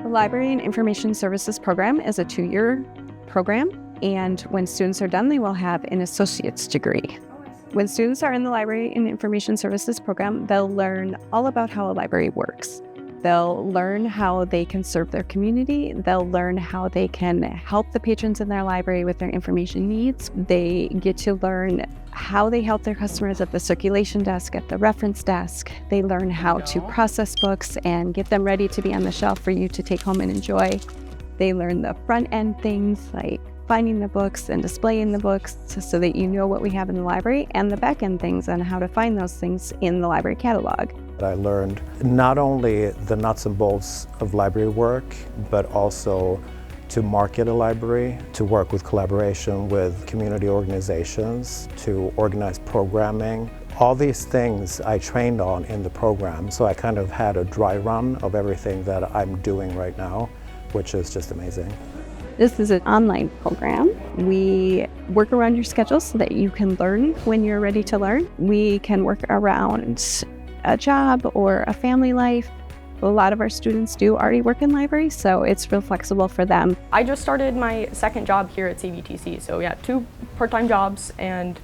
The Library and Information Services program is a 2-year program, and when students are done, they will have an associate's degree. When students are in the Library and Information Services program, they'll learn all about how a library works. They'll learn how they can serve their community. They'll learn how they can help the patrons in their library with their information needs. They get to learn how they help their customers at the circulation desk, at the reference desk. They learn how to process books and get them ready to be on the shelf for you to take home and enjoy. They learn the front end things like finding the books and displaying the books so that you know what we have in the library, and the back end things on how to find those things in the library catalog. I learned not only the nuts and bolts of library work, but also to market a library, to work with collaboration with community organizations, to organize programming. All these things I trained on in the program, so I kind of had a dry run of everything that I'm doing right now, which is just amazing. This is an online program. We work around your schedule so that you can learn when you're ready to learn. We can work around a job or a family life. A lot of our students do already work in libraries, so it's real flexible for them. I just started my second job here at CVTC, so yeah, 2 part-time jobs and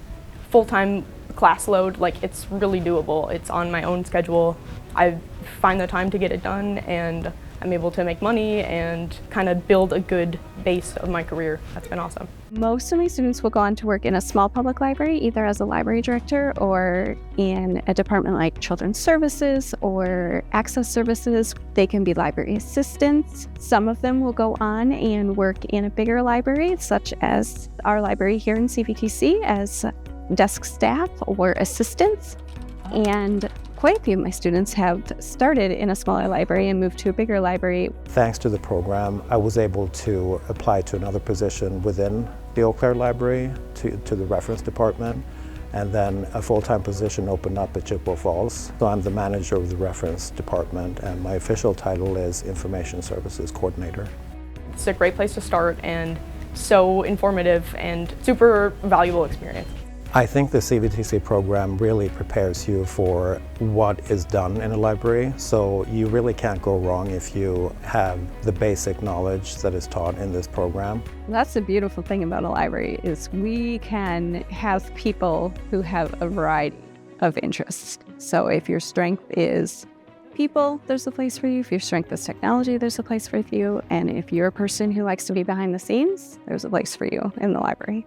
full-time class load. Like, it's really doable. It's on my own schedule. I find the time to get it done, and I'm able to make money and kind of build a good base of my career. That's been awesome. Most of my students will go on to work in a small public library, either as a library director or in a department like Children's Services or Access Services. They can be library assistants. Some of them will go on and work in a bigger library, such as our library here in CVTC, as desk staff or assistants. And quite a few of my students have started in a smaller library and moved to a bigger library. Thanks to the program, I was able to apply to another position within the Eau Claire Library, to the reference department, and then a full-time position opened up at Chippewa Falls. So I'm the manager of the reference department, and my official title is Information Services Coordinator. It's a great place to start and so informative and super valuable experience. I think the CVTC program really prepares you for what is done in a library, so you really can't go wrong if you have the basic knowledge that is taught in this program. That's the beautiful thing about a library, is we can have people who have a variety of interests. So if your strength is people, there's a place for you. If your strength is technology, there's a place for you. And if you're a person who likes to be behind the scenes, there's a place for you in the library.